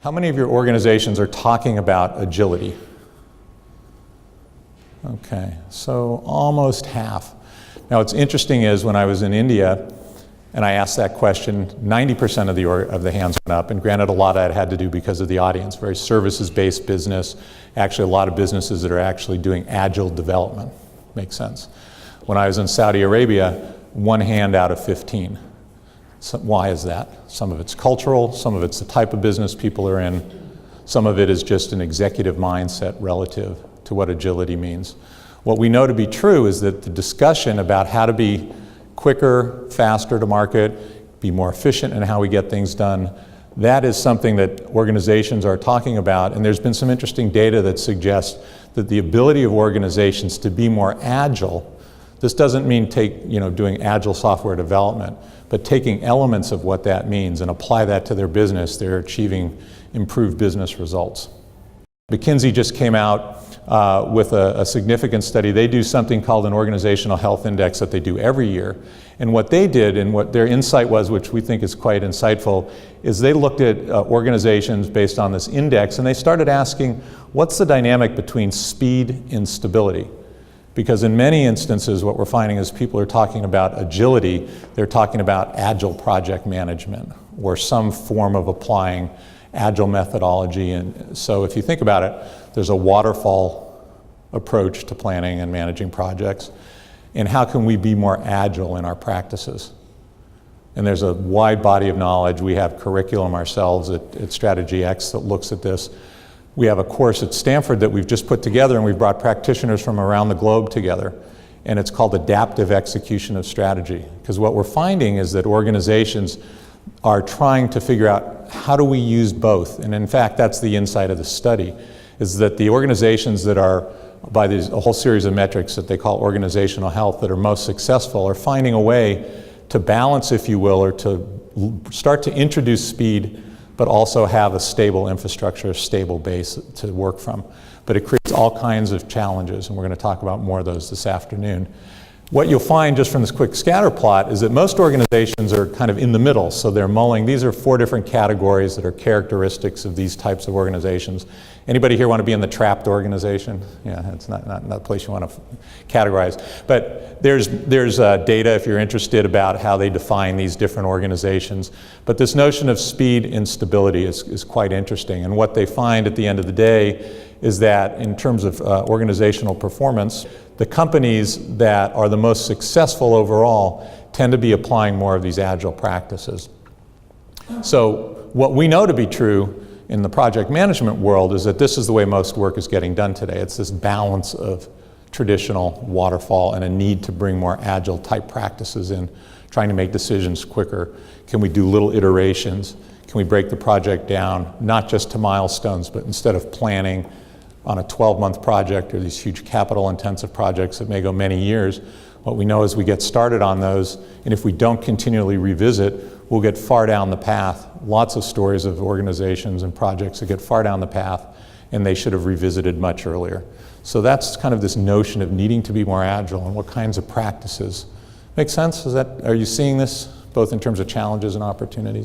How many of your organizations are talking about agility? Okay, so almost half. Now what's interesting is when I was in India and I asked that question, 90% of the hands went up, and granted a lot of that had to do because of the audience, very services-based business, actually a lot of businesses that are actually doing agile development. Makes sense. When I was in Saudi Arabia, 1 hand out of 15. So why is that? Some of it's cultural, some of it's the type of business people are in, some of it is just an executive mindset relative to what agility means. What we know to be true is that the discussion about how to be quicker, faster to market, be more efficient in how we get things done, that is something that organizations are talking about, and there's been some interesting data that suggests that the ability of organizations to be more agile, this doesn't mean doing agile software development, but taking elements of what that means and apply that to their business, they're achieving improved business results. McKinsey just came out with a significant study. They do something called an organizational health index that they do every year. And what they did and what their insight was, which we think is quite insightful, is they looked at organizations based on this index and they started asking, what's the dynamic between speed and stability? Because in many instances what we're finding is people are talking about agility, they're talking about agile project management or some form of applying agile methodology. And so if you think about it, there's a waterfall approach to planning and managing projects. And how can we be more agile in our practices? And there's a wide body of knowledge. We have curriculum ourselves at Strategy X that looks at this. We have a course at Stanford that we've just put together, and we've brought practitioners from around the globe together. And it's called Adaptive Execution of Strategy. Because what we're finding is that organizations are trying to figure out how do we use both. And in fact, that's the insight of the study, is that the organizations that are, by a whole series of metrics that they call organizational health, that are most successful are finding a way to balance, if you will, or to start to introduce speed, but also have a stable infrastructure, a stable base to work from. But it creates all kinds of challenges, and we're going to talk about more of those this afternoon. What you'll find just from this quick scatter plot is that most organizations are kind of in the middle, so they're mulling. These are 4 different categories that are characteristics of these types of organizations. Anybody here want to be in the trapped organization? Yeah, it's not a place you want to categorize. But there's data, if you're interested, about how they define these different organizations. But this notion of speed and stability is quite interesting. And what they find at the end of the day is that in terms of organizational performance, the companies that are the most successful overall tend to be applying more of these agile practices. So what we know to be true in the project management world is that this is the way most work is getting done today. It's this balance of traditional waterfall and a need to bring more agile type practices in, trying to make decisions quicker. Can we do little iterations? Can we break the project down, not just to milestones, but instead of planning on a 12-month project or these huge capital-intensive projects that may go many years, what we know is we get started on those, and if we don't continually revisit, we'll get far down the path. Lots of stories of organizations and projects that get far down the path, and they should have revisited much earlier. So that's kind of this notion of needing to be more agile and what kinds of practices. Make sense? Are you seeing this both in terms of challenges and opportunities?